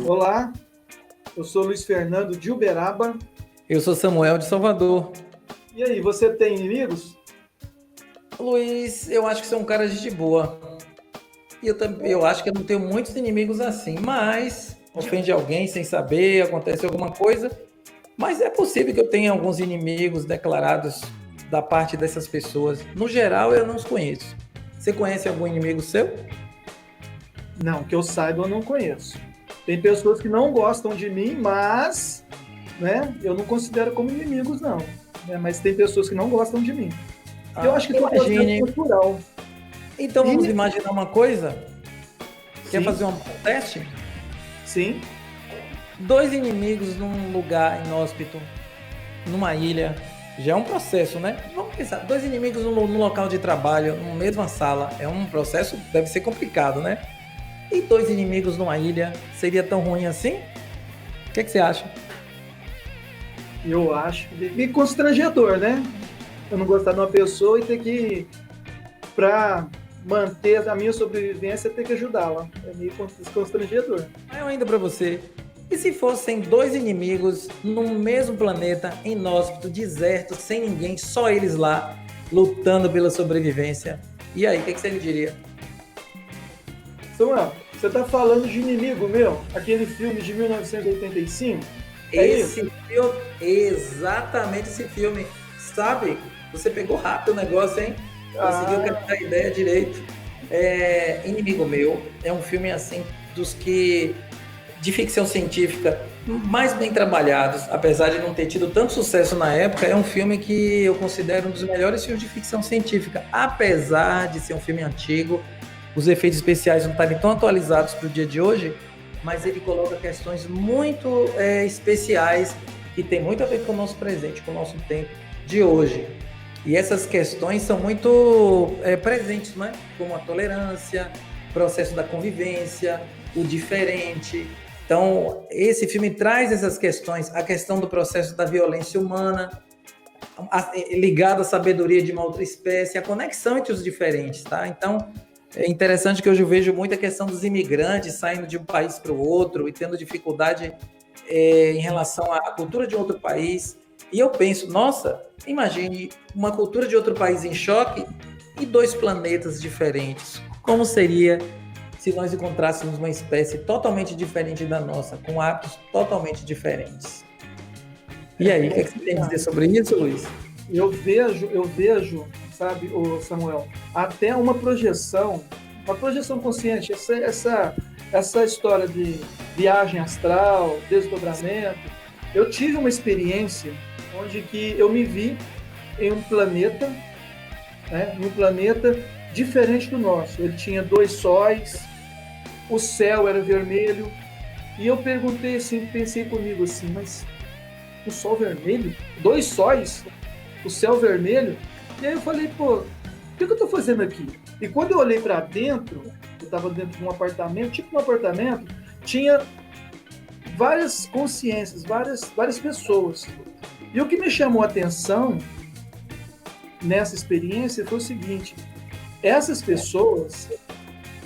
Olá, eu sou Luiz Fernando de Uberaba. Eu sou Samuel de Salvador. E aí, você tem inimigos? Luiz, eu acho que você é um cara de gente boa. E eu acho que eu não tenho muitos inimigos assim, mas ofende alguém sem saber, acontece alguma coisa. Mas é possível que eu tenha alguns inimigos declarados da parte dessas pessoas. No geral, eu não os conheço. Você conhece algum inimigo seu? Não, que eu saiba, eu não conheço. Tem pessoas que não gostam de mim, mas, né, eu não considero como inimigos, não. Mas tem pessoas que não gostam de mim. Eu acho que isso é um processo Imagine. cultural. Então vamos E, imaginar uma coisa. Quer sim, fazer um teste? sim, Dois inimigos num lugar inóspito, numa ilha, já é um processo, né? Vamos pensar, dois inimigos no local de trabalho, numa mesma sala, é um processo, deve ser complicado, né? E dois inimigos numa ilha, seria tão ruim assim? O que você acha? eu acho. E constrangedor, né? Eu não gostar de uma pessoa e ter que, para manter a minha sobrevivência, ter que ajudá-la. É meio constrangedor. Maior ainda para você. E se fossem dois inimigos no mesmo planeta, inóspito, deserto, sem ninguém, só eles lá, lutando pela sobrevivência? E aí, o que você lhe diria? Samuel, você tá falando de Inimigo Meu? Aquele filme de 1985? É isso? Esse filme, exatamente esse filme. Sabe? Você pegou rápido o negócio, hein? Conseguiu Ah, captar a ideia direito. Inimigo Meu é um filme assim dos que de ficção científica mais bem trabalhados, apesar de não ter tido tanto sucesso na época, é um filme que eu considero um dos melhores filmes de ficção científica, apesar de ser um filme antigo, os efeitos especiais não estarem tão atualizados para o dia de hoje, mas ele coloca questões muito especiais que tem muito a ver com o nosso presente, com o nosso tempo de hoje. E essas questões são muito presentes, né? Como a tolerância, o processo da convivência, o diferente. Então, esse filme traz essas questões, a questão do processo da violência humana, ligada à sabedoria de uma outra espécie, a conexão entre os diferentes, tá? Então, é interessante que hoje eu vejo muita questão dos imigrantes saindo de um país para o outro e tendo dificuldade em relação à cultura de outro país. E eu penso, nossa, imagine uma cultura de outro país em choque e dois planetas diferentes. Como seria se nós encontrássemos uma espécie totalmente diferente da nossa, com hábitos totalmente diferentes? E aí, o que você tem a dizer sobre isso, Luiz? eu vejo, sabe, o Samuel, até uma projeção consciente, essa história de viagem astral, desdobramento. Eu tive uma experiência onde que eu me vi em um planeta, né, em um planeta diferente do nosso. Ele tinha dois sóis, o céu era vermelho, e eu perguntei assim, pensei comigo assim, mas o sol vermelho? Dois sóis? O céu vermelho? E aí eu falei, pô, o que eu estou fazendo aqui? E quando eu olhei para dentro, eu estava dentro de um apartamento, tipo um apartamento, tinha várias consciências, várias pessoas. E o que me chamou a atenção nessa experiência foi o seguinte: essas pessoas,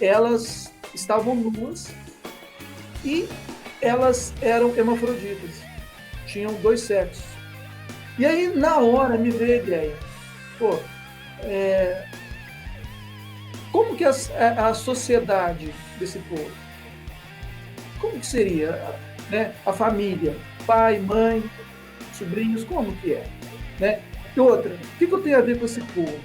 elas estavam nuas e elas eram hermafroditas, tinham dois sexos. E aí, na hora, me veio a ideia, pô, como que a sociedade desse povo, como que seria, né? A família, pai, mãe, sobrinhos, como que é? Né? E outra, o que eu tenho a ver com esse povo?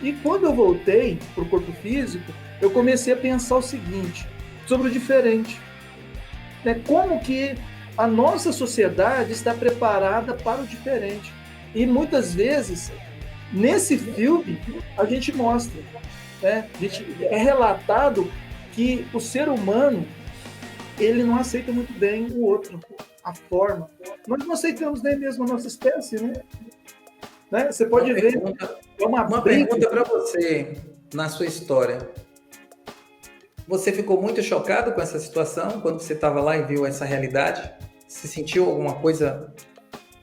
E quando eu voltei para o corpo físico, eu comecei a pensar o seguinte, sobre o diferente. Né? Como que a nossa sociedade está preparada para o diferente? E muitas vezes, nesse filme, a gente mostra, né? É relatado que o ser humano, ele não aceita muito bem o outro, a forma. Nós não aceitamos nem mesmo a nossa espécie, né? Você Uma pode ver, pergunta, é uma uma briga. pergunta para você, na sua história. Você ficou muito chocado com essa situação quando você estava lá e viu essa realidade? Se sentiu alguma coisa,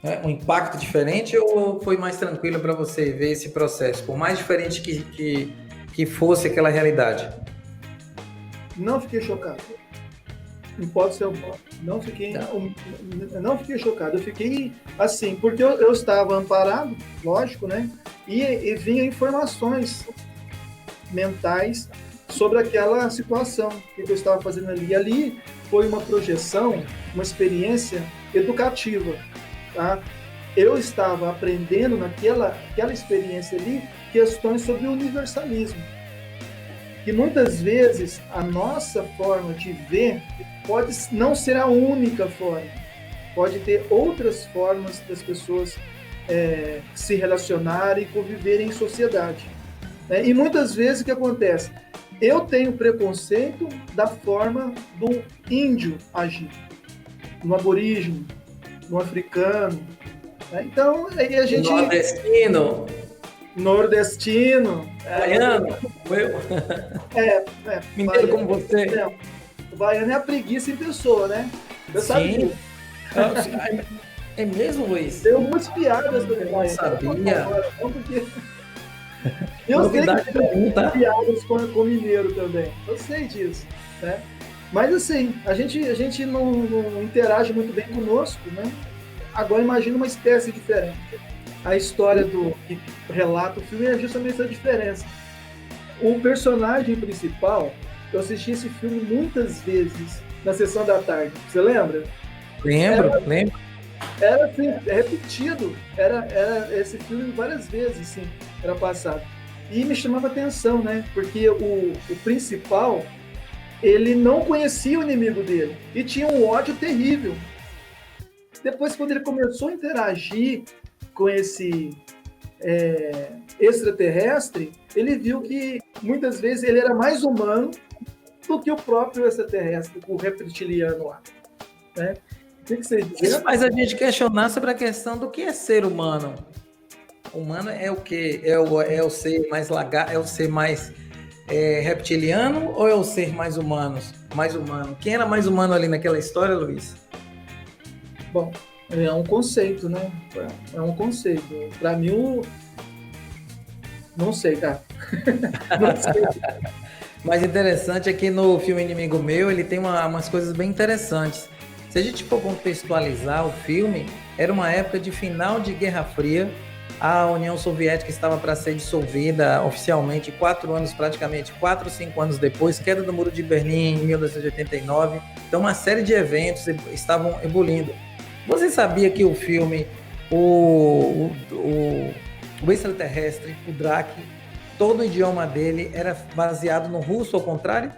né, um impacto diferente ou foi mais tranquilo para você ver esse processo, por mais diferente que fosse aquela realidade? Não fiquei chocado. Pode ser. Não fiquei chocado. Eu fiquei assim, porque eu estava amparado, lógico, né? E vinha informações mentais sobre aquela situação que eu estava fazendo ali. E ali foi uma projeção, uma experiência educativa, tá? Eu estava aprendendo naquela experiência ali questões sobre o universalismo. Que muitas vezes a nossa forma de ver pode não ser a única forma. Pode ter outras formas das pessoas se relacionarem e conviverem em sociedade. E muitas vezes o que acontece? Eu tenho preconceito da forma do índio agir, no aborígene, no africano. Então, aí a gente... Nordestino. Baiano. Mineiro como você. O baiano é a preguiça em pessoa, né? Você sabe disso. É mesmo, Luiz? Tem algumas piadas sobre o baiano. Sabia. Porque... Eu sei que tem piadas com mineiro também. Eu sei disso, né? Mas assim, a gente não interage muito bem conosco, né? Agora imagina uma espécie diferente. A história que relata o filme é justamente essa diferença. O personagem principal, eu assisti esse filme muitas vezes na sessão da tarde. Você lembra? Lembro. Era assim, repetido. Era esse filme várias vezes, sim, era passado. E me chamava atenção, né? Porque o principal, ele não conhecia o inimigo dele e tinha um ódio terrível. Depois, quando ele começou a interagir com esse extraterrestre, ele viu que muitas vezes ele era mais humano do que o próprio extraterrestre, o reptiliano lá. Né? O que você diz? Isso faz a gente questionar sobre a questão do que é ser humano. Humano é o quê? É o ser mais lagarto, é o ser mais reptiliano ou é o ser mais humano? Quem era mais humano ali naquela história, Luiz? Bom, é um conceito, né? É um conceito. Para mim, não sei, cara. Não sei. Mas interessante é que no filme Inimigo Meu, ele tem umas coisas bem interessantes. Se a gente for contextualizar o filme, era uma época de final de Guerra Fria. A União Soviética estava para ser dissolvida oficialmente 4 ou 5 anos depois, queda do Muro de Berlim em 1989. Então, uma série de eventos estavam ebulindo. Você sabia que o filme, o extraterrestre, o Drake, todo o idioma dele era baseado no russo ao contrário?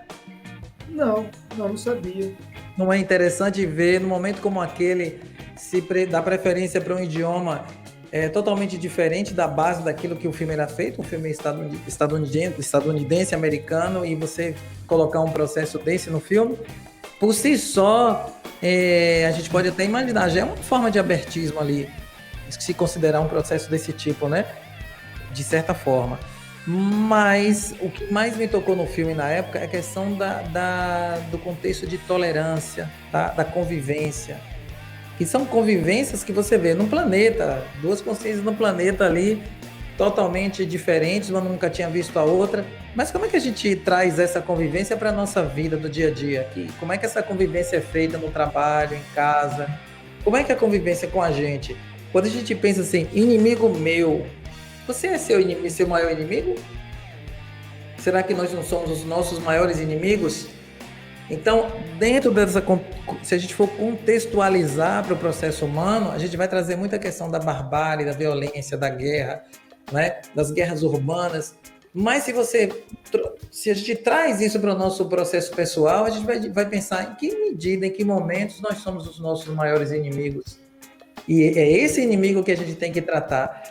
Não sabia. Não é interessante ver, num momento como aquele, se dá preferência para um idioma totalmente diferente da base daquilo que o filme era feito, um filme estadunidense, americano, e você colocar um processo desse no filme, por si só, a gente pode até imaginar, já é uma forma de abertismo ali, se considerar um processo desse tipo, né? De certa forma. Mas o que mais me tocou no filme na época é a questão do contexto de tolerância, da convivência. Que são convivências que você vê num planeta, duas consciências no planeta ali, totalmente diferentes, uma nunca tinha visto a outra. Mas como é que a gente traz essa convivência para a nossa vida do dia a dia? Como é que essa convivência é feita no trabalho, em casa? Como é que é a convivência com a gente? Quando a gente pensa assim, inimigo meu, você é seu maior inimigo? Será que nós não somos os nossos maiores inimigos? Então, dentro se a gente for contextualizar para o processo humano, a gente vai trazer muita questão da barbárie, da violência, da guerra, né? Das guerras urbanas. Mas se a gente traz isso para o nosso processo pessoal, a gente vai pensar em que medida, em que momentos nós somos os nossos maiores inimigos. E é esse inimigo que a gente tem que tratar.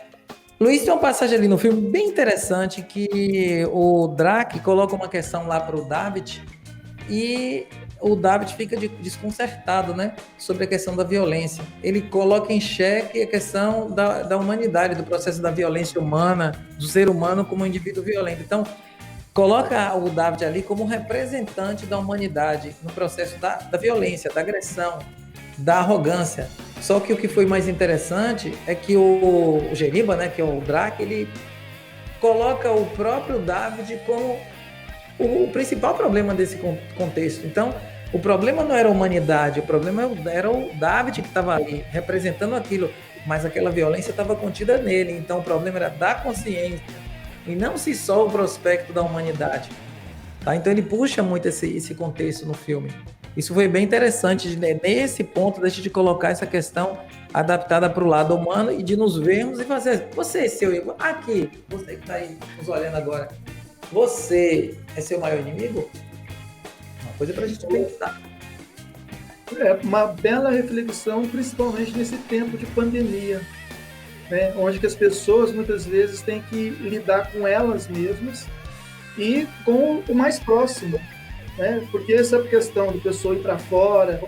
Luiz, tem uma passagem ali no filme bem interessante que o Drake coloca uma questão lá para o David e o David fica desconcertado, né, sobre a questão da violência. Ele coloca em xeque a questão da humanidade, do processo da violência humana, do ser humano como um indivíduo violento. Então, coloca o David ali como representante da humanidade no processo da violência, da agressão, da arrogância. Só que o que foi mais interessante é que o Jeriba, né, que é o Drake, ele coloca o próprio David como o principal problema desse contexto. Então, O problema não era a humanidade, o problema era o David que estava ali, representando aquilo, mas aquela violência estava contida nele, então o problema era da consciência, e não se só o prospecto da humanidade. Tá? Então ele puxa muito esse contexto no filme. Isso foi bem interessante, né? Nesse ponto, deixa de colocar essa questão adaptada para o lado humano e de nos vermos e fazer, você, seu aqui, você que está aí nos olhando agora, você é seu maior inimigo? Uma coisa para a gente pensar. É uma bela reflexão, principalmente nesse tempo de pandemia, né? Onde que as pessoas muitas vezes têm que lidar com elas mesmas e com o mais próximo, né? Porque essa questão de pessoa ir para fora,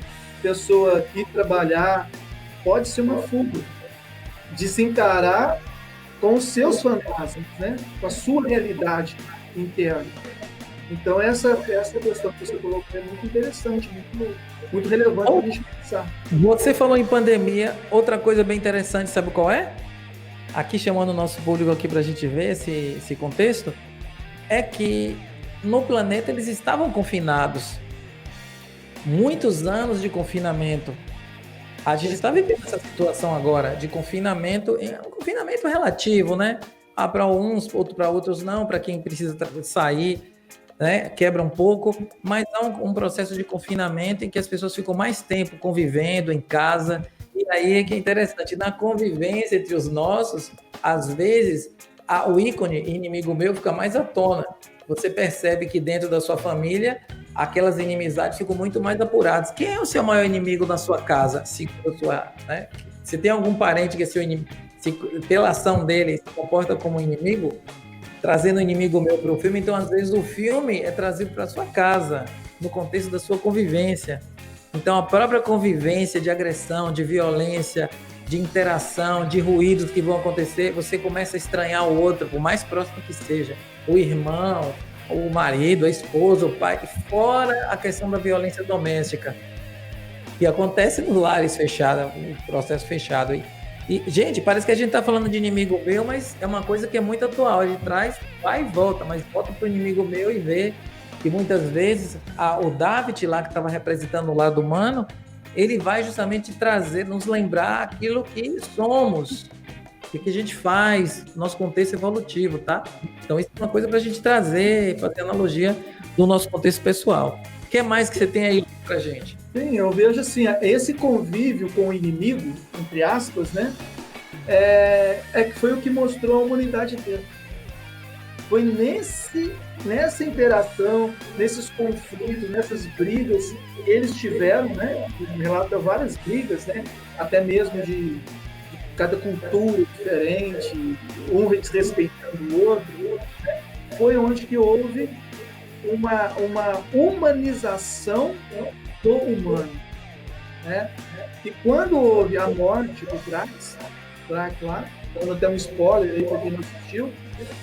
pessoa ir trabalhar, pode ser uma fuga de se encarar com os seus fantasmas, né? Com a sua realidade interna. Então, essa questão que você colocou é muito interessante, muito relevante para a gente pensar. Você falou em pandemia, outra coisa bem interessante, sabe qual é? Aqui chamando o nosso público aqui para a gente ver esse contexto, é que no planeta eles estavam confinados. Muitos anos de confinamento. A gente está vivendo essa situação agora de confinamento, um confinamento relativo, né? Para uns, para outros não, para quem precisa sair, né? Quebra um pouco, mas há um processo de confinamento em que as pessoas ficam mais tempo convivendo em casa. E aí é que é interessante, na convivência entre os nossos, às vezes, o ícone inimigo meu fica mais à tona. Você percebe que dentro da sua família, aquelas inimizades ficam muito mais apuradas. Quem é o seu maior inimigo na sua casa? Né? Se tem algum parente que é seu inimigo, se pela ação dele se comporta como inimigo, trazendo o inimigo meu para o filme, então às vezes o filme é trazido para a sua casa, no contexto da sua convivência. Então a própria convivência de agressão, de violência, de interação, de ruídos que vão acontecer, você começa a estranhar o outro, por mais próximo que seja, o irmão, o marido, a esposa, o pai, fora a questão da violência doméstica, que acontece nos lares fechados, um processo fechado. E, gente, parece que a gente está falando de inimigo meu, mas é uma coisa que é muito atual. Ele traz, vai e volta, mas volta para o inimigo meu e vê que muitas vezes o David lá, que estava representando o lado humano, ele vai justamente trazer, nos lembrar aquilo que somos, o que a gente faz, nosso contexto evolutivo, tá? Então isso é uma coisa para a gente trazer, fazer analogia do nosso contexto pessoal. O que mais que você tem aí para gente? Sim, eu vejo assim, esse convívio com o inimigo, entre aspas, né, que foi o que mostrou a humanidade inteira. Foi nessa interação, nesses conflitos, nessas brigas que eles tiveram, né, relata várias brigas, né, até mesmo de cada cultura diferente, um desrespeitando o outro, né, foi onde que houve uma humanização do humano, né? E quando houve a morte do Drax lá, dando até um spoiler aí para quem não assistiu,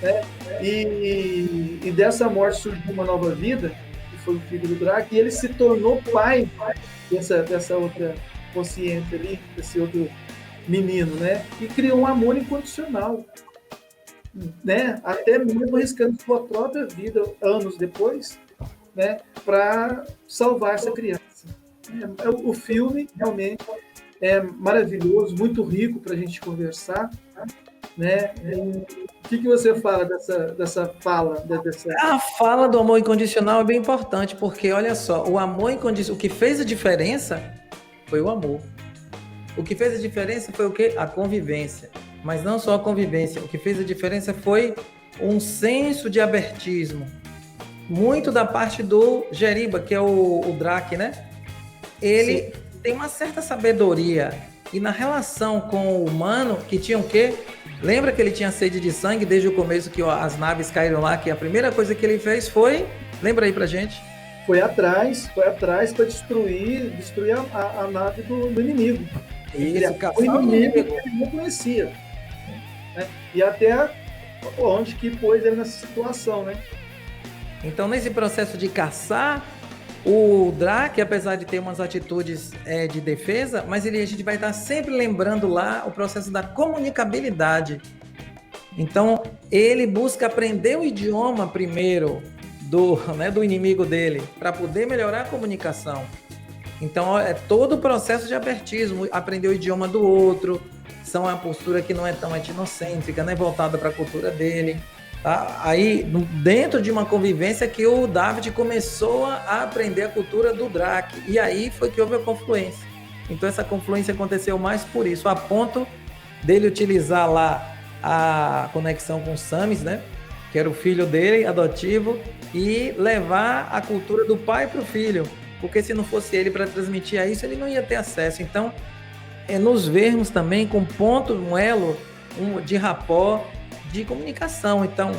né? E dessa morte surgiu uma nova vida, que foi o filho do Drax, e ele se tornou pai dessa outra consciência ali, desse outro menino, né? E criou um amor incondicional, né? Até mesmo arriscando sua própria vida anos depois, né? Para salvar essa criança. O filme realmente é maravilhoso, muito rico para a gente conversar, né? O que você fala dessa fala? A fala do amor incondicional é bem importante, porque olha só, o amor incondicional, o que fez a diferença foi o amor. O que fez a diferença foi o quê? A convivência. Mas não só a convivência, o que fez a diferença foi um senso de abertismo. Muito da parte do Jeriba, que é o Drac, né? Ele tem uma certa sabedoria. E na relação com o humano, que tinha o quê? Lembra que ele tinha sede de sangue desde o começo, que as naves caíram lá, que a primeira coisa que ele fez foi... Lembra aí pra gente? Foi atrás para destruir a nave do inimigo. Isso, o inimigo que ele não conhecia. Né? E até onde que pôs ele nessa situação, né? Então, nesse processo de caçar, o Drac, apesar de ter umas atitudes de defesa, mas a gente vai estar sempre lembrando lá o processo da comunicabilidade. Então, ele busca aprender o idioma primeiro do inimigo dele, para poder melhorar a comunicação. Então, é todo o processo de abertismo, aprender o idioma do outro, são uma postura que não é tão etnocêntrica, né, voltada para a cultura dele. Tá? Aí, dentro de uma convivência que o David começou a aprender a cultura do Drac, e aí foi que houve a confluência. Então, essa confluência aconteceu mais por isso, a ponto dele utilizar lá a conexão com o Samis, né, que era o filho dele, adotivo, e levar a cultura do pai para o filho, porque se não fosse ele para transmitir a isso, ele não ia ter acesso. Então, é nos vermos também com ponto, um elo de rapó, de comunicação. Então,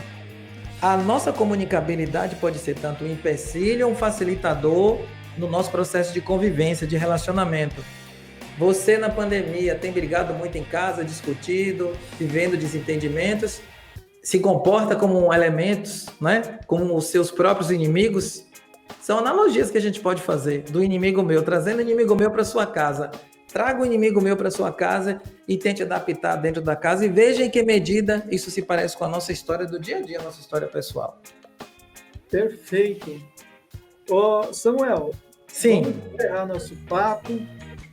a nossa comunicabilidade pode ser tanto um empecilho ou um facilitador no nosso processo de convivência, de relacionamento. Você, na pandemia, tem brigado muito em casa, discutido, vivendo desentendimentos, se comporta como elementos, né? Como os seus próprios inimigos. São analogias que a gente pode fazer do inimigo meu, trazendo o inimigo meu para sua casa. Traga o inimigo meu para sua casa e tente adaptar dentro da casa e veja em que medida isso se parece com a nossa história do dia a dia, a nossa história pessoal. Perfeito. Ô, Samuel, sim, vamos encerrar nosso papo.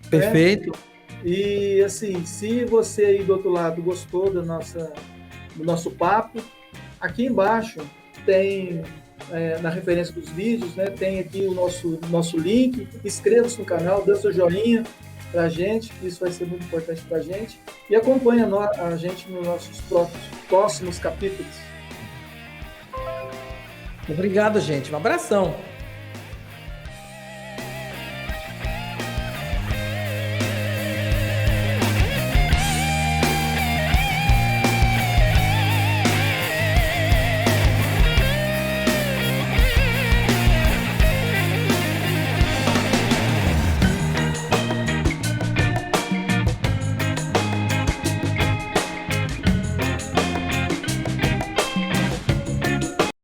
Perfeito. Né? E assim, se você aí do outro lado gostou do nosso papo, aqui embaixo tem, na referência dos vídeos, né, tem aqui o nosso link. Inscreva-se no canal, dê seu joinha para a gente, que isso vai ser muito importante para a gente. E acompanhe a gente nos nossos próximos capítulos. Obrigado, gente. Um abração.